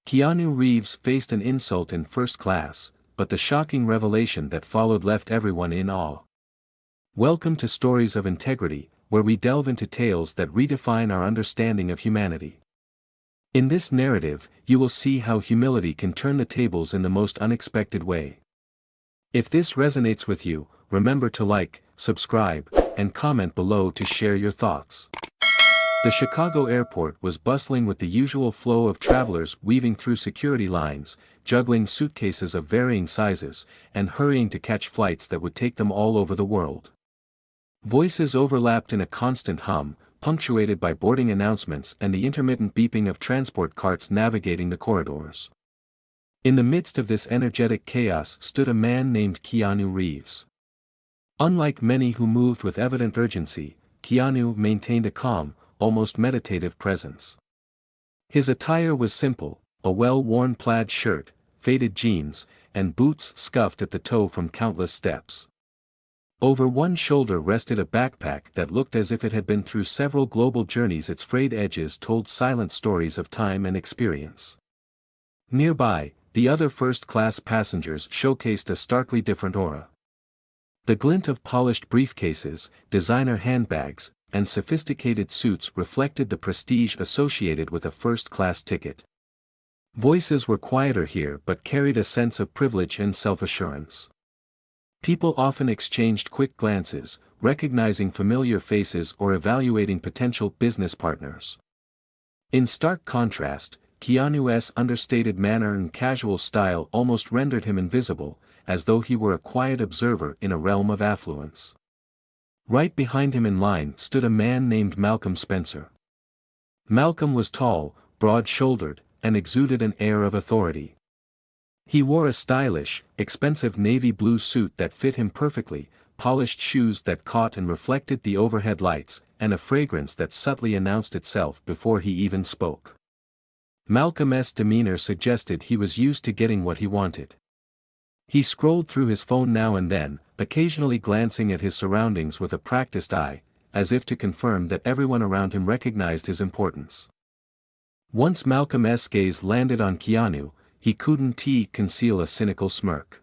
Keanu Reeves faced an insult in first class, but the shocking revelation that followed left everyone in awe. Welcome to Stories of Integrity, where we delve into tales that redefine our understanding of humanity. In this narrative, you will see how humility can turn the tables in the most unexpected way. If this resonates with you, remember to like, subscribe, and comment below to share your thoughts. The Chicago airport was bustling with the usual flow of travelers weaving through security lines, juggling suitcases of varying sizes, and hurrying to catch flights that would take them all over the world. Voices overlapped in a constant hum, punctuated by boarding announcements and the intermittent beeping of transport carts navigating the corridors. In the midst of this energetic chaos stood a man named Keanu Reeves. Unlike many who moved with evident urgency, Keanu maintained a calm, almost meditative presence. His attire was simple, a well-worn plaid shirt, faded jeans, and boots scuffed at the toe from countless steps. Over one shoulder rested a backpack that looked as if it had been through several global journeys. Its frayed edges told silent stories of time and experience. Nearby, the other first-class passengers showcased a starkly different aura. The glint of polished briefcases, designer handbags, and sophisticated suits reflected the prestige associated with a first-class ticket. Voices were quieter here but carried a sense of privilege and self-assurance. People often exchanged quick glances, recognizing familiar faces or evaluating potential business partners. In stark contrast, Keanu's understated manner and casual style almost rendered him invisible, as though he were a quiet observer in a realm of affluence. Right behind him in line stood a man named Malcolm Spencer. Malcolm was tall, broad-shouldered, and exuded an air of authority. He wore a stylish, expensive navy blue suit that fit him perfectly, polished shoes that caught and reflected the overhead lights, and a fragrance that subtly announced itself before he even spoke. Malcolm's demeanor suggested he was used to getting what he wanted. He scrolled through his phone now and then, occasionally glancing at his surroundings with a practiced eye, as if to confirm that everyone around him recognized his importance. Once Malcolm's gaze landed on Keanu, he couldn't conceal a cynical smirk.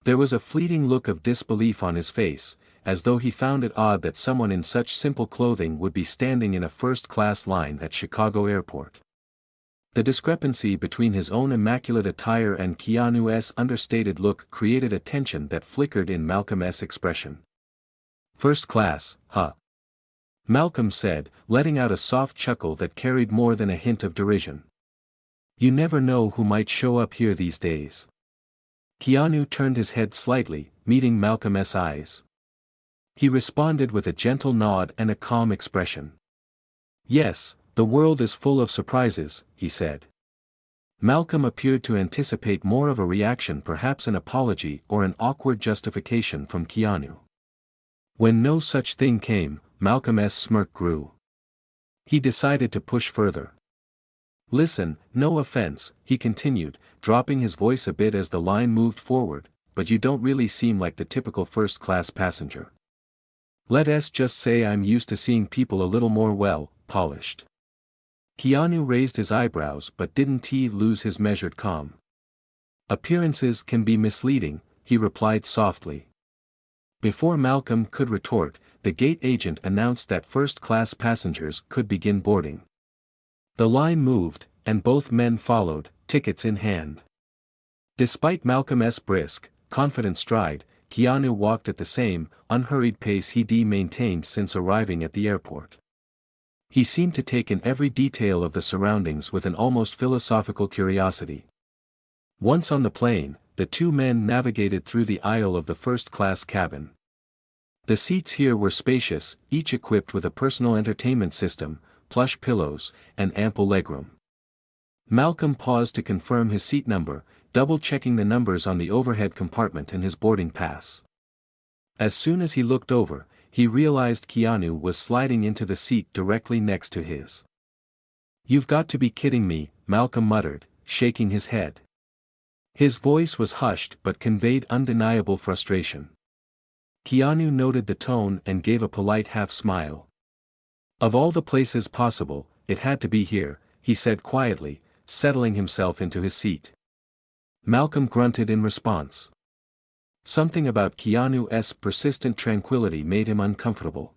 There was a fleeting look of disbelief on his face, as though he found it odd that someone in such simple clothing would be standing in a first-class line at Chicago Airport. The discrepancy between his own immaculate attire and Keanu's understated look created a tension that flickered in Malcolm's expression. "First class, huh?" Malcolm said, letting out a soft chuckle that carried more than a hint of derision. "You never know who might show up here these days." Keanu turned his head slightly, meeting Malcolm's eyes. He responded with a gentle nod and a calm expression. "Yes, the world is full of surprises," he said. Malcolm appeared to anticipate more of a reaction, perhaps an apology or an awkward justification from Keanu. When no such thing came, Malcolm's smirk grew. He decided to push further. "Listen, no offense," he continued, dropping his voice a bit as the line moved forward, "but you don't really seem like the typical first-class passenger. Let's just say I'm used to seeing people a little more polished." Keanu raised his eyebrows but didn't lose his measured calm. "Appearances can be misleading," he replied softly. Before Malcolm could retort, the gate agent announced that first-class passengers could begin boarding. The line moved, and both men followed, tickets in hand. Despite Malcolm's brisk, confident stride, Keanu walked at the same, unhurried pace he'd maintained since arriving at the airport. He seemed to take in every detail of the surroundings with an almost philosophical curiosity. Once on the plane, the two men navigated through the aisle of the first-class cabin. The seats here were spacious, each equipped with a personal entertainment system, plush pillows, and ample legroom. Malcolm paused to confirm his seat number, double-checking the numbers on the overhead compartment and his boarding pass. As soon as he looked over, he realized Keanu was sliding into the seat directly next to his. "You've got to be kidding me," Malcolm muttered, shaking his head. His voice was hushed but conveyed undeniable frustration. Keanu noted the tone and gave a polite half-smile. "Of all the places possible, it had to be here," he said quietly, settling himself into his seat. Malcolm grunted in response. Something about Keanu's persistent tranquility made him uncomfortable.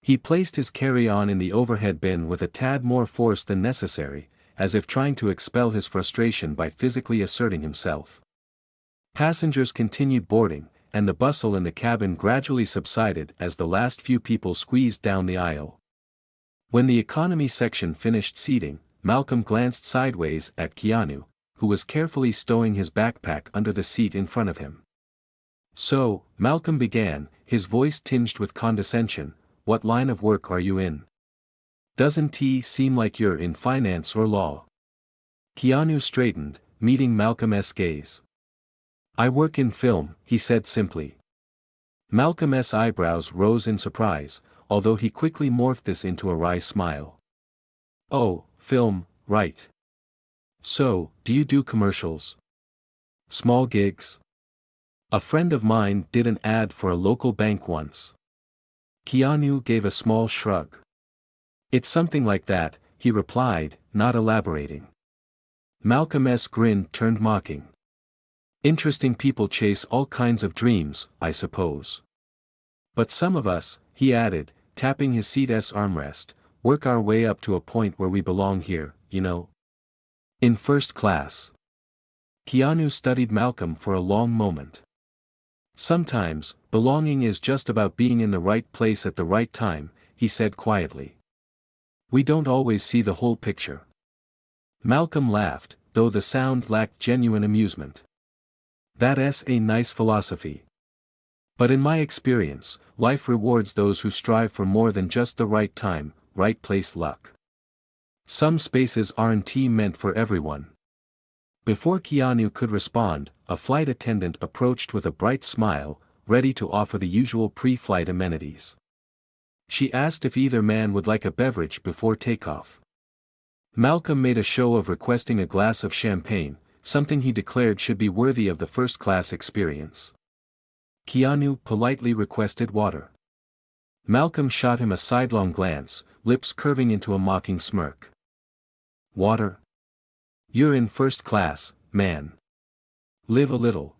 He placed his carry-on in the overhead bin with a tad more force than necessary, as if trying to expel his frustration by physically asserting himself. Passengers continued boarding, and the bustle in the cabin gradually subsided as the last few people squeezed down the aisle. When the economy section finished seating, Malcolm glanced sideways at Keanu, who was carefully stowing his backpack under the seat in front of him. "So," Malcolm began, his voice tinged with condescension, "what line of work are you in? Doesn't it seem like you're in finance or law?" Keanu straightened, meeting Malcolm's gaze. "I work in film," he said simply. Malcolm's eyebrows rose in surprise, although he quickly morphed this into a wry smile. "Oh, film, right. So, do you do commercials? Small gigs?" "A friend of mine did an ad for a local bank once." Keanu gave a small shrug. "It's something like that," he replied, not elaborating. Malcolm's grin turned mocking. "Interesting people chase all kinds of dreams, I suppose. But some of us," he added, tapping his seat's armrest, "work our way up to a point where we belong here, you know. In first class." Keanu studied Malcolm for a long moment. "Sometimes, belonging is just about being in the right place at the right time," he said quietly. "We don't always see the whole picture." Malcolm laughed, though the sound lacked genuine amusement. "That's a nice philosophy. But in my experience, life rewards those who strive for more than just the right time, right place luck. Some spaces aren't meant for everyone." Before Keanu could respond, a flight attendant approached with a bright smile, ready to offer the usual pre-flight amenities. She asked if either man would like a beverage before takeoff. Malcolm made a show of requesting a glass of champagne, something he declared should be worthy of the first-class experience. Keanu politely requested water. Malcolm shot him a sidelong glance, lips curving into a mocking smirk. "Water? You're in first class, man. Live a little."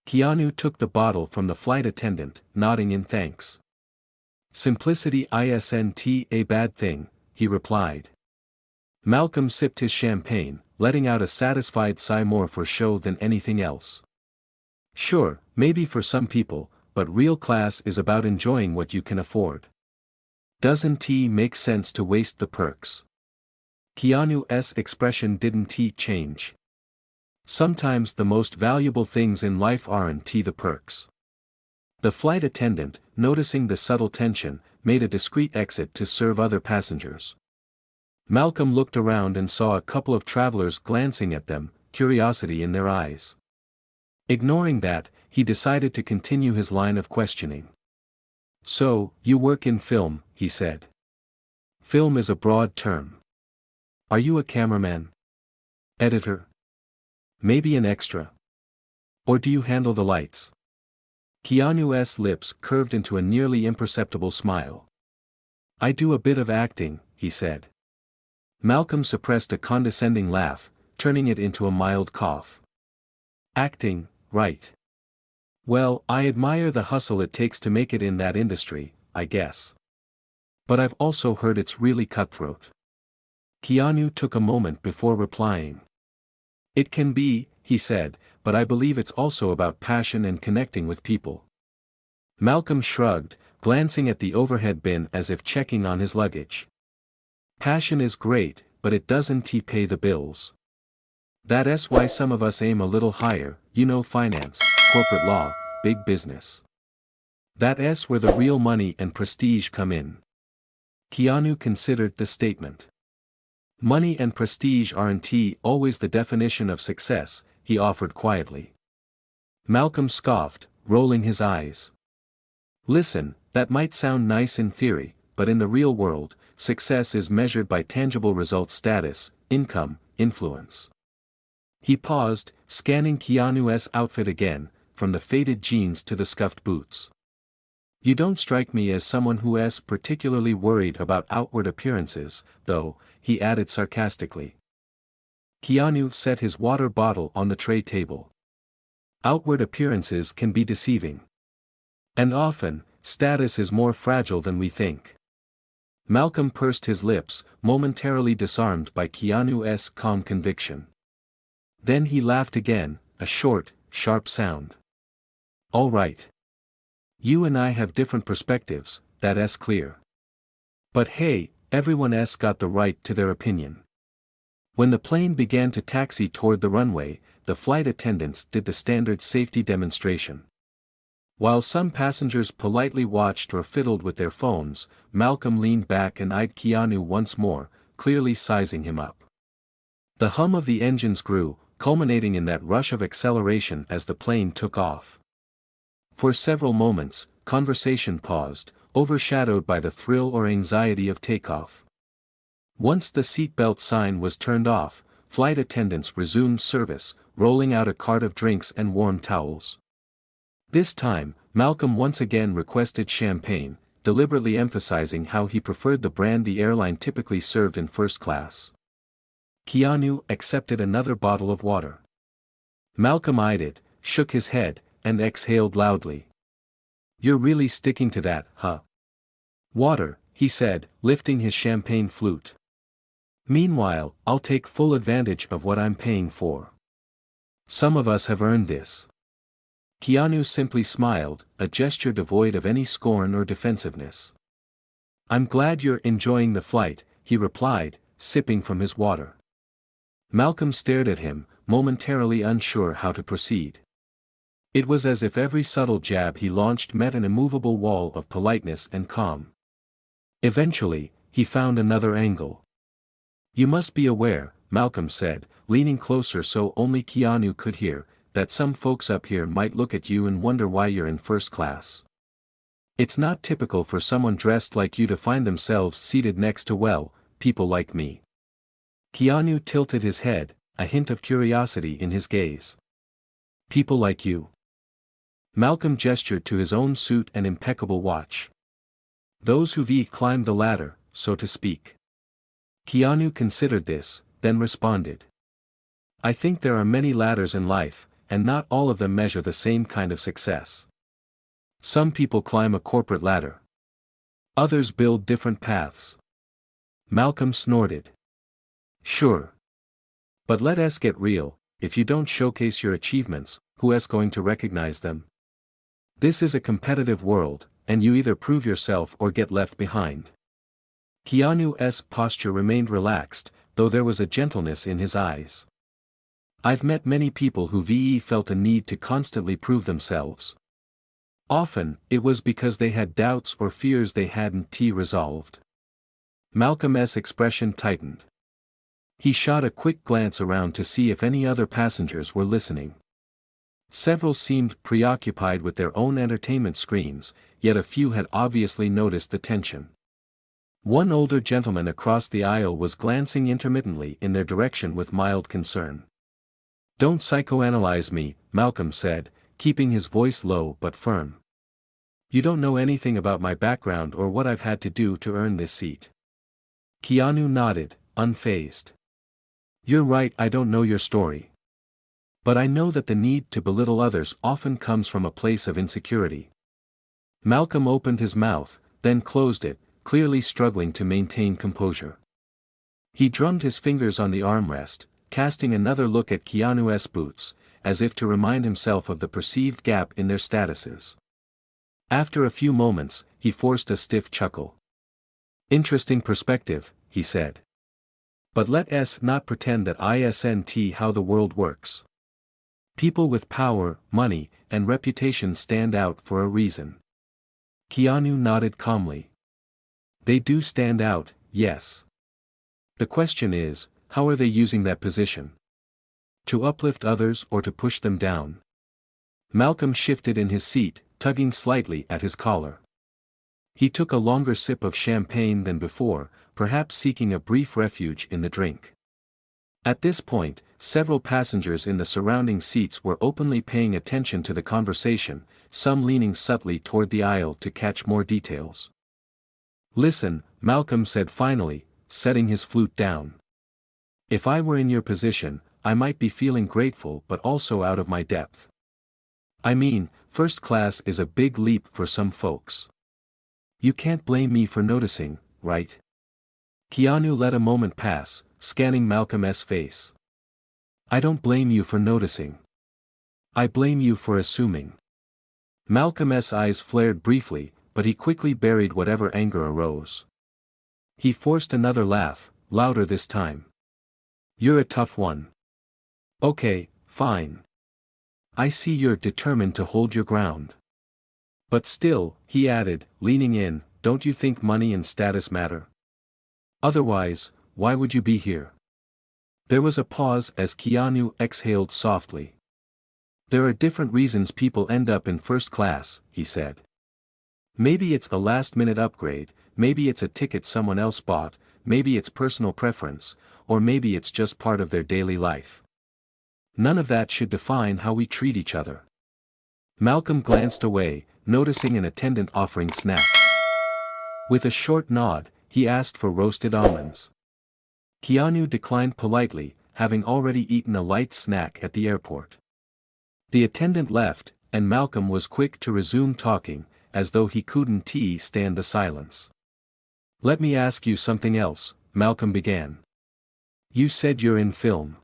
Keanu took the bottle from the flight attendant, nodding in thanks. "Simplicity isn't a bad thing," he replied. Malcolm sipped his champagne, letting out a satisfied sigh more for show than anything else. "Sure, maybe for some people, but real class is about enjoying what you can afford. Doesn't it make sense to waste the perks?" Keanu's expression didn't change. "Sometimes the most valuable things in life aren't the perks." The flight attendant, noticing the subtle tension, made a discreet exit to serve other passengers. Malcolm looked around and saw a couple of travelers glancing at them, curiosity in their eyes. Ignoring that, he decided to continue his line of questioning. "So, you work in film," he said. "Film is a broad term. Are you a cameraman? Editor? Maybe an extra? Or do you handle the lights?" Keanu's lips curved into a nearly imperceptible smile. "I do a bit of acting," he said. Malcolm suppressed a condescending laugh, turning it into a mild cough. "Acting, right. Well, I admire the hustle it takes to make it in that industry, I guess. But I've also heard it's really cutthroat." Keanu took a moment before replying. "It can be," he said, "but I believe it's also about passion and connecting with people." Malcolm shrugged, glancing at the overhead bin as if checking on his luggage. "Passion is great, but it doesn't pay the bills. That's why some of us aim a little higher, you know, finance, corporate law, big business. That's where the real money and prestige come in." Keanu considered the statement. "Money and prestige aren't always the definition of success," he offered quietly. Malcolm scoffed, rolling his eyes. "Listen, that might sound nice in theory, but in the real world, success is measured by tangible results: status, income, influence." He paused, scanning Keanu's outfit again, from the faded jeans to the scuffed boots. "You don't strike me as someone who is particularly worried about outward appearances, though," he added sarcastically. Keanu set his water bottle on the tray table. Outward appearances can be deceiving. And often, status is more fragile than we think. Malcolm pursed his lips, momentarily disarmed by Keanu's calm conviction. Then he laughed again, a short, sharp sound. All right. You and I have different perspectives, that's clear. But hey, everyone's got the right to their opinion. When the plane began to taxi toward the runway, the flight attendants did the standard safety demonstration. While some passengers politely watched or fiddled with their phones, Malcolm leaned back and eyed Keanu once more, clearly sizing him up. The hum of the engines grew, culminating in that rush of acceleration as the plane took off. For several moments, conversation paused, overshadowed by the thrill or anxiety of takeoff. Once the seatbelt sign was turned off, flight attendants resumed service, rolling out a cart of drinks and warm towels. This time, Malcolm once again requested champagne, deliberately emphasizing how he preferred the brand the airline typically served in first class. Keanu accepted another bottle of water. Malcolm eyed it, shook his head, and exhaled loudly. You're really sticking to that, huh? Water, he said, lifting his champagne flute. Meanwhile, I'll take full advantage of what I'm paying for. Some of us have earned this. Keanu simply smiled, a gesture devoid of any scorn or defensiveness. I'm glad you're enjoying the flight, he replied, sipping from his water. Malcolm stared at him, momentarily unsure how to proceed. It was as if every subtle jab he launched met an immovable wall of politeness and calm. Eventually, he found another angle. You must be aware, Malcolm said, leaning closer so only Keanu could hear, that some folks up here might look at you and wonder why you're in first class. It's not typical for someone dressed like you to find themselves seated next to, well, people like me. Keanu tilted his head, a hint of curiosity in his gaze. People like you. Malcolm gestured to his own suit and impeccable watch. Those who've climbed the ladder, so to speak. Keanu considered this, then responded. I think there are many ladders in life, and not all of them measure the same kind of success. Some people climb a corporate ladder. Others build different paths. Malcolm snorted. Sure. But let us get real, if you don't showcase your achievements, who is going to recognize them? This is a competitive world, and you either prove yourself or get left behind. Keanu's posture remained relaxed, though there was a gentleness in his eyes. I've met many people who felt a need to constantly prove themselves. Often, it was because they had doubts or fears they hadn't resolved. Malcolm's expression tightened. He shot a quick glance around to see if any other passengers were listening. Several seemed preoccupied with their own entertainment screens, yet a few had obviously noticed the tension. One older gentleman across the aisle was glancing intermittently in their direction with mild concern. Don't psychoanalyze me, Malcolm said, keeping his voice low but firm. You don't know anything about my background or what I've had to do to earn this seat. Keanu nodded, unfazed. You're right, I don't know your story. But I know that the need to belittle others often comes from a place of insecurity. Malcolm opened his mouth, then closed it, clearly struggling to maintain composure. He drummed his fingers on the armrest, casting another look at Keanu's boots, as if to remind himself of the perceived gap in their statuses. After a few moments, he forced a stiff chuckle. Interesting perspective, he said. But let us not pretend that isn't how the world works. People with power, money, and reputation stand out for a reason. Keanu nodded calmly. They do stand out, yes. The question is, how are they using that position? To uplift others or to push them down? Malcolm shifted in his seat, tugging slightly at his collar. He took a longer sip of champagne than before, perhaps seeking a brief refuge in the drink. At this point, several passengers in the surrounding seats were openly paying attention to the conversation, some leaning subtly toward the aisle to catch more details. Listen, Malcolm said finally, setting his flute down. If I were in your position, I might be feeling grateful but also out of my depth. I mean, first class is a big leap for some folks. You can't blame me for noticing, right? Keanu let a moment pass, scanning Malcolm's face. I don't blame you for noticing. I blame you for assuming. Malcolm's eyes flared briefly, but he quickly buried whatever anger arose. He forced another laugh, louder this time. You're a tough one. Okay, fine. I see you're determined to hold your ground. But still, he added, leaning in, don't you think money and status matter? Otherwise, why would you be here? There was a pause as Keanu exhaled softly. There are different reasons people end up in first class, he said. Maybe it's a last-minute upgrade, maybe it's a ticket someone else bought, maybe it's personal preference, or maybe it's just part of their daily life. None of that should define how we treat each other. Malcolm glanced away, noticing an attendant offering snacks. With a short nod, he asked for roasted almonds. Keanu declined politely, having already eaten a light snack at the airport. The attendant left, and Malcolm was quick to resume talking, as though he couldn't stand the silence. Let me ask you something else, Malcolm began. You said you're in film.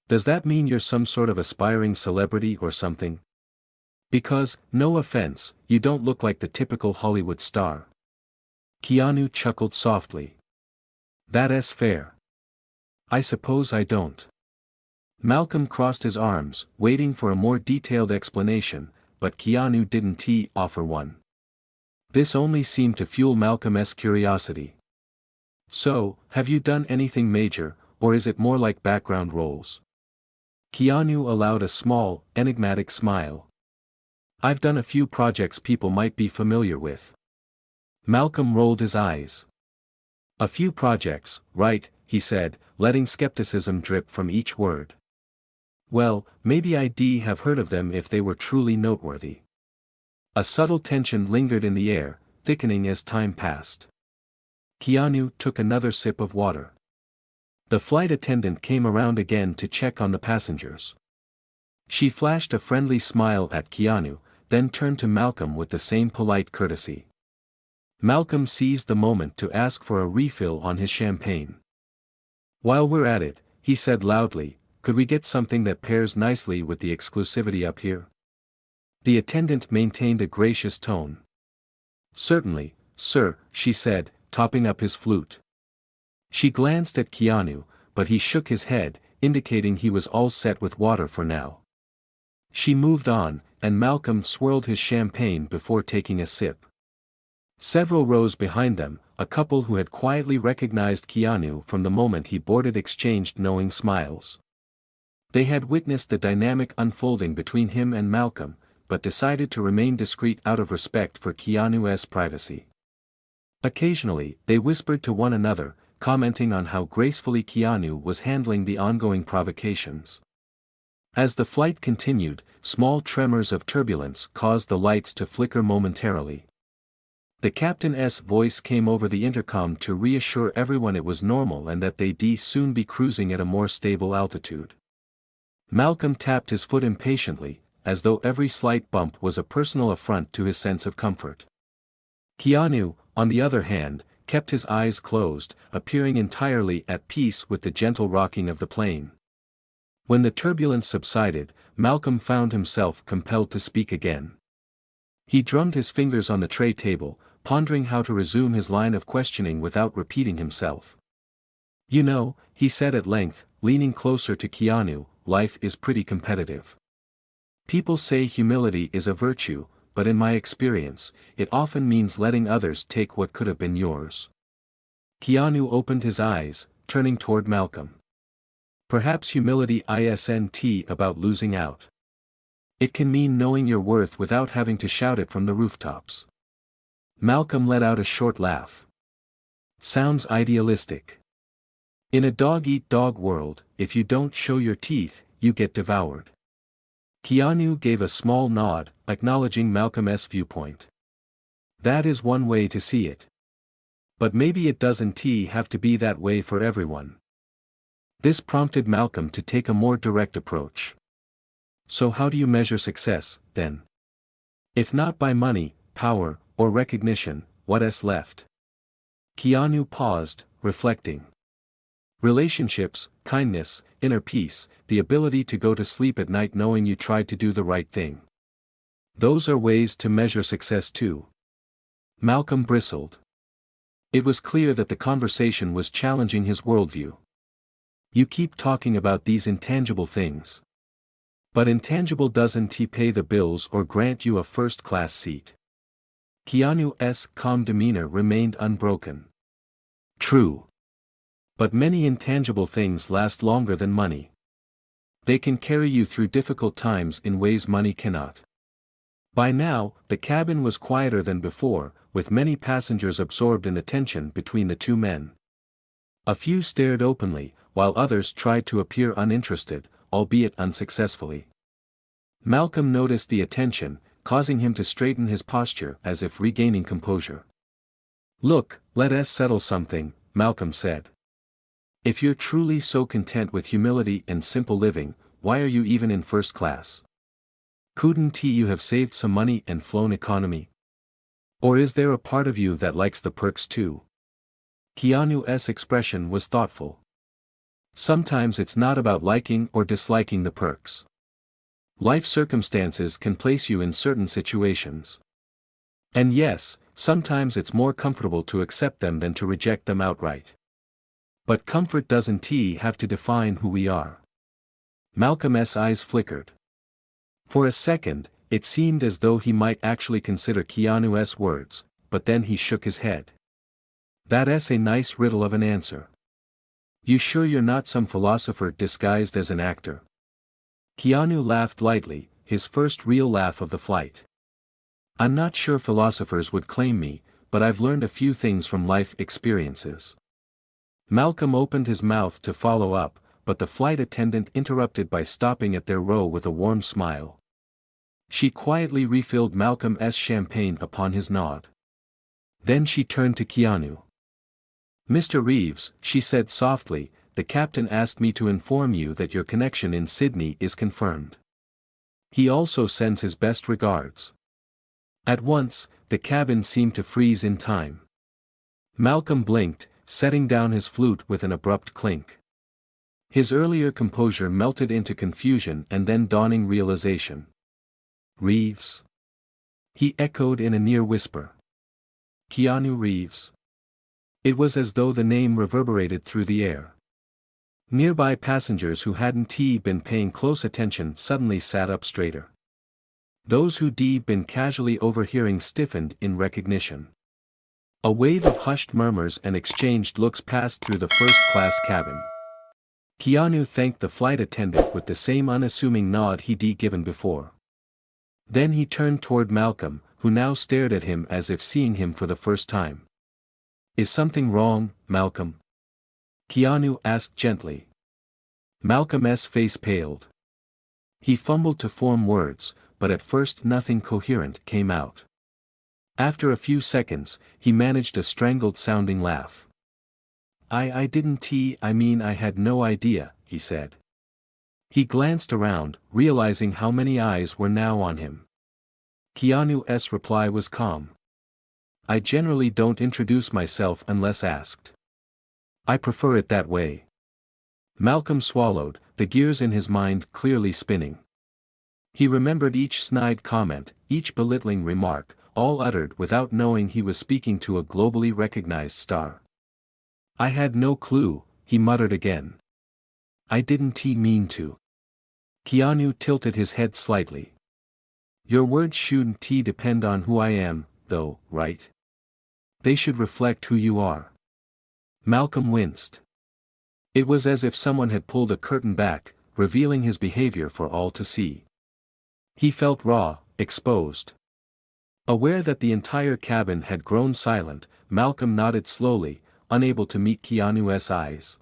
Does that mean you're some sort of aspiring celebrity or something? Because, no offense, you don't look like the typical Hollywood star. Keanu chuckled softly. That's fair. I suppose I don't. Malcolm crossed his arms, waiting for a more detailed explanation, but Keanu didn't offer one. This only seemed to fuel Malcolm's curiosity. So, have you done anything major, or is it more like background roles? Keanu allowed a small, enigmatic smile. I've done a few projects people might be familiar with. Malcolm rolled his eyes. A few projects, right, he said, letting skepticism drip from each word. Well, maybe I'd have heard of them if they were truly noteworthy. A subtle tension lingered in the air, thickening as time passed. Keanu took another sip of water. The flight attendant came around again to check on the passengers. She flashed a friendly smile at Keanu, then turned to Malcolm with the same polite courtesy. Malcolm seized the moment to ask for a refill on his champagne. While we're at it, he said loudly, could we get something that pairs nicely with the exclusivity up here? The attendant maintained a gracious tone. Certainly, sir, she said, topping up his flute. She glanced at Keanu, but he shook his head, indicating he was all set with water for now. She moved on, and Malcolm swirled his champagne before taking a sip. Several rows behind them, a couple who had quietly recognized Keanu from the moment he boarded exchanged knowing smiles. They had witnessed the dynamic unfolding between him and Malcolm, but decided to remain discreet out of respect for Keanu's privacy. Occasionally, they whispered to one another, commenting on how gracefully Keanu was handling the ongoing provocations. As the flight continued, small tremors of turbulence caused the lights to flicker momentarily. The captain's voice came over the intercom to reassure everyone it was normal and that they'd soon be cruising at a more stable altitude. Malcolm tapped his foot impatiently, as though every slight bump was a personal affront to his sense of comfort. Keanu, on the other hand, kept his eyes closed, appearing entirely at peace with the gentle rocking of the plane. When the turbulence subsided, Malcolm found himself compelled to speak again. He drummed his fingers on the tray table, pondering how to resume his line of questioning without repeating himself. You know, he said at length, leaning closer to Keanu, life is pretty competitive. People say humility is a virtue, but in my experience, it often means letting others take what could have been yours. Keanu opened his eyes, turning toward Malcolm. Perhaps humility isn't about losing out. It can mean knowing your worth without having to shout it from the rooftops. Malcolm let out a short laugh. Sounds idealistic. In a dog-eat-dog world, if you don't show your teeth, you get devoured. Keanu gave a small nod, acknowledging Malcolm's viewpoint. That is one way to see it. But maybe it doesn't have to be that way for everyone. This prompted Malcolm to take a more direct approach. So how do you measure success, then? If not by money, power, or recognition, what else left? Keanu paused, reflecting. Relationships, kindness, inner peace, the ability to go to sleep at night knowing you tried to do the right thing. Those are ways to measure success too. Malcolm bristled. It was clear that the conversation was challenging his worldview. You keep talking about these intangible things. But intangible doesn't pay the bills or grant you a first-class seat. Keanu's calm demeanor remained unbroken. True. But many intangible things last longer than money. They can carry you through difficult times in ways money cannot. By now, the cabin was quieter than before, with many passengers absorbed in the tension between the two men. A few stared openly, while others tried to appear uninterested, albeit unsuccessfully. Malcolm noticed the attention, causing him to straighten his posture as if regaining composure. Look, let us settle something, Malcolm said. If you're truly so content with humility and simple living, why are you even in first class? Couldn't you have saved some money and flown economy? Or is there a part of you that likes the perks too? Keanu's expression was thoughtful. Sometimes it's not about liking or disliking the perks. Life circumstances can place you in certain situations. And yes, sometimes it's more comfortable to accept them than to reject them outright. But comfort doesn't have to define who we are. Malcolm's eyes flickered. For a second, it seemed as though he might actually consider Keanu's words, but then he shook his head. That's a nice riddle of an answer. You sure you're not some philosopher disguised as an actor? Keanu laughed lightly, his first real laugh of the flight. I'm not sure philosophers would claim me, but I've learned a few things from life experiences. Malcolm opened his mouth to follow up, but the flight attendant interrupted by stopping at their row with a warm smile. She quietly refilled Malcolm's champagne upon his nod. Then she turned to Keanu. Mr. Reeves, she said softly, the captain asked me to inform you that your connection in Sydney is confirmed. He also sends his best regards. At once, the cabin seemed to freeze in time. Malcolm blinked, setting down his flute with an abrupt clink. His earlier composure melted into confusion and then dawning realization. Reeves? He echoed in a near whisper. Keanu Reeves. It was as though the name reverberated through the air. Nearby passengers who hadn't been paying close attention suddenly sat up straighter. Those who'd been casually overhearing stiffened in recognition. A wave of hushed murmurs and exchanged looks passed through the first-class cabin. Keanu thanked the flight attendant with the same unassuming nod he'd given before. Then he turned toward Malcolm, who now stared at him as if seeing him for the first time. Is something wrong, Malcolm? Keanu asked gently. Malcolm's face paled. He fumbled to form words, but at first nothing coherent came out. After a few seconds, he managed a strangled-sounding laugh. I didn't I mean I had no idea, he said. He glanced around, realizing how many eyes were now on him. Keanu's reply was calm. I generally don't introduce myself unless asked. I prefer it that way. Malcolm swallowed, the gears in his mind clearly spinning. He remembered each snide comment, each belittling remark, all uttered without knowing he was speaking to a globally recognized star. I had no clue, he muttered again. I didn't mean to. Keanu tilted his head slightly. Your words shouldn't depend on who I am, though, right? They should reflect who you are. Malcolm winced. It was as if someone had pulled a curtain back, revealing his behavior for all to see. He felt raw, exposed. Aware that the entire cabin had grown silent, Malcolm nodded slowly, unable to meet Keanu's eyes.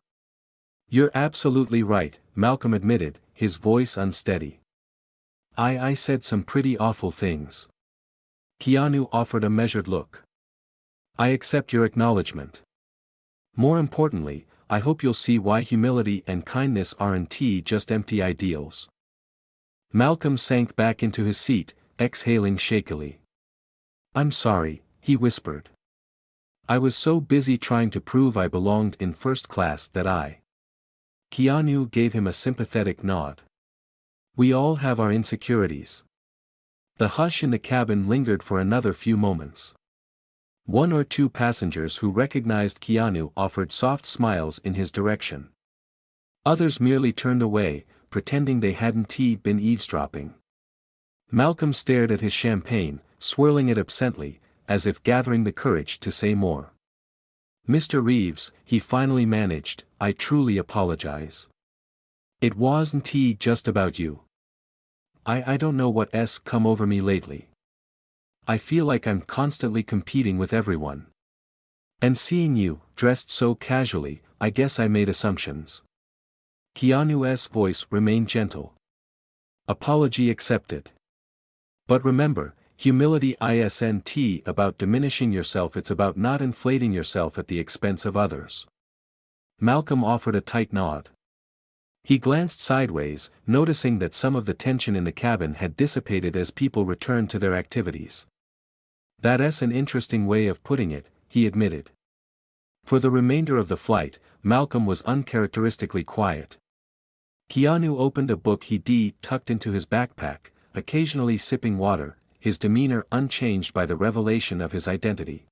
You're absolutely right, Malcolm admitted, his voice unsteady. I said some pretty awful things. Keanu offered a measured look. I accept your acknowledgement. More importantly, I hope you'll see why humility and kindness aren't just empty ideals. Malcolm sank back into his seat, exhaling shakily. I'm sorry, he whispered. I was so busy trying to prove I belonged in first class that I. Keanu gave him a sympathetic nod. We all have our insecurities. The hush in the cabin lingered for another few moments. One or two passengers who recognized Keanu offered soft smiles in his direction. Others merely turned away, pretending they hadn't been eavesdropping. Malcolm stared at his champagne, swirling it absently, as if gathering the courage to say more. Mr. Reeves, he finally managed, I truly apologize. It wasn't just about you. I don't know what's come over me lately. I feel like I'm constantly competing with everyone. And seeing you, dressed so casually, I guess I made assumptions. Keanu's voice remained gentle. Apology accepted. But remember, humility isn't about diminishing yourself, it's about not inflating yourself at the expense of others. Malcolm offered a tight nod. He glanced sideways, noticing that some of the tension in the cabin had dissipated as people returned to their activities. That's an interesting way of putting it, he admitted. For the remainder of the flight, Malcolm was uncharacteristically quiet. Keanu opened a book he tucked into his backpack, occasionally sipping water, his demeanor unchanged by the revelation of his identity.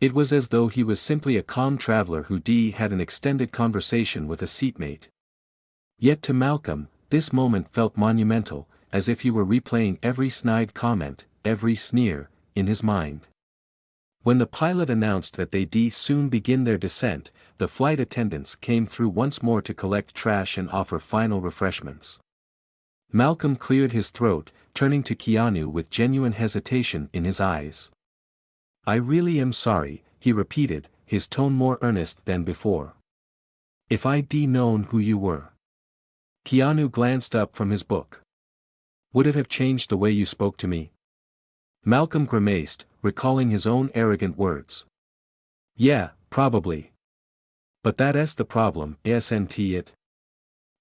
It was as though he was simply a calm traveler who had an extended conversation with a seatmate. Yet to Malcolm, this moment felt monumental, as if he were replaying every snide comment, every sneer, in his mind. When the pilot announced that they'd soon begin their descent, the flight attendants came through once more to collect trash and offer final refreshments. Malcolm cleared his throat, turning to Keanu with genuine hesitation in his eyes. I really am sorry, he repeated, his tone more earnest than before. If I'd known who you were. Keanu glanced up from his book. Would it have changed the way you spoke to me? Malcolm grimaced, recalling his own arrogant words. Yeah, probably. But that's the problem, isn't it?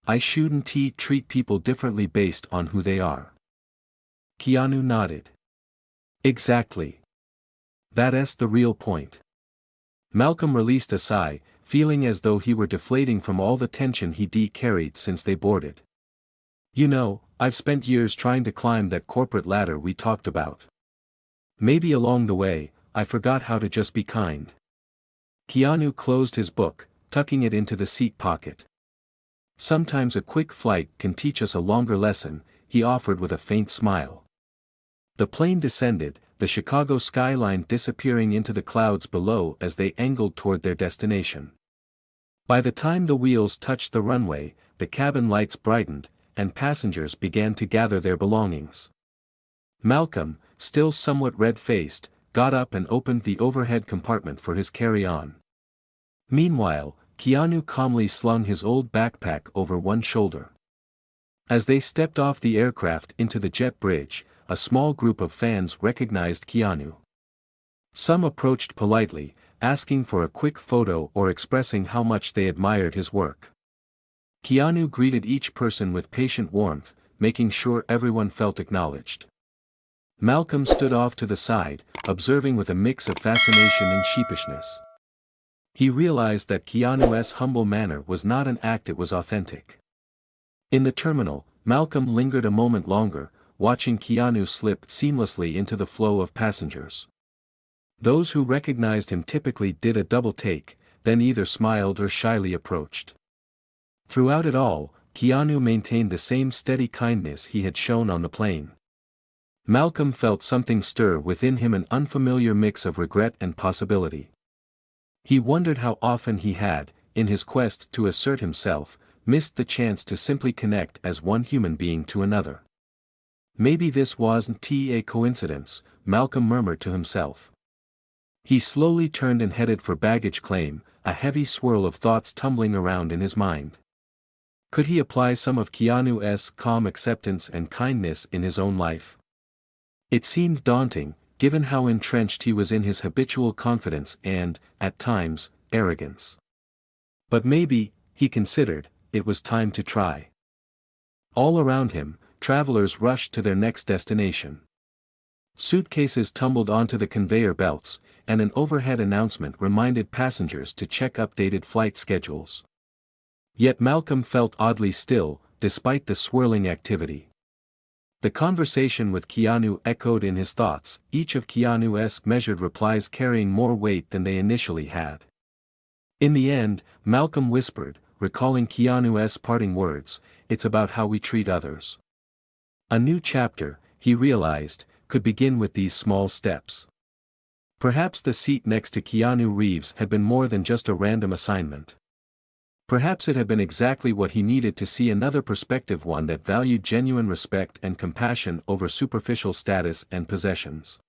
I shouldn't treat people differently based on who they are. Keanu nodded. Exactly. That's the real point. Malcolm released a sigh, feeling as though he were deflating from all the tension he'd carried since they boarded. You know, I've spent years trying to climb that corporate ladder we talked about. Maybe along the way, I forgot how to just be kind. Keanu closed his book, tucking it into the seat pocket. Sometimes a quick flight can teach us a longer lesson, he offered with a faint smile. The plane descended, the Chicago skyline disappearing into the clouds below as they angled toward their destination. By the time the wheels touched the runway, the cabin lights brightened, and passengers began to gather their belongings. Malcolm, still somewhat red-faced, got up and opened the overhead compartment for his carry-on. Meanwhile, Keanu calmly slung his old backpack over one shoulder. As they stepped off the aircraft into the jet bridge, a small group of fans recognized Keanu. Some approached politely, asking for a quick photo or expressing how much they admired his work. Keanu greeted each person with patient warmth, making sure everyone felt acknowledged. Malcolm stood off to the side, observing with a mix of fascination and sheepishness. He realized that Keanu's humble manner was not an act, it was authentic. In the terminal, Malcolm lingered a moment longer, watching Keanu slip seamlessly into the flow of passengers. Those who recognized him typically did a double take, then either smiled or shyly approached. Throughout it all, Keanu maintained the same steady kindness he had shown on the plane. Malcolm felt something stir within him, an unfamiliar mix of regret and possibility. He wondered how often he had, in his quest to assert himself, missed the chance to simply connect as one human being to another. Maybe this wasn't a coincidence, Malcolm murmured to himself. He slowly turned and headed for baggage claim, a heavy swirl of thoughts tumbling around in his mind. Could he apply some of Keanu's calm acceptance and kindness in his own life? It seemed daunting, given how entrenched he was in his habitual confidence and, at times, arrogance. But maybe, he considered, it was time to try. All around him, travelers rushed to their next destination. Suitcases tumbled onto the conveyor belts, and an overhead announcement reminded passengers to check updated flight schedules. Yet Malcolm felt oddly still, despite the swirling activity. The conversation with Keanu echoed in his thoughts, each of Keanu's measured replies carrying more weight than they initially had. In the end, Malcolm whispered, recalling Keanu's parting words, "It's about how we treat others." A new chapter, he realized, could begin with these small steps. Perhaps the seat next to Keanu Reeves had been more than just a random assignment. Perhaps it had been exactly what he needed to see, another perspective, one that valued genuine respect and compassion over superficial status and possessions.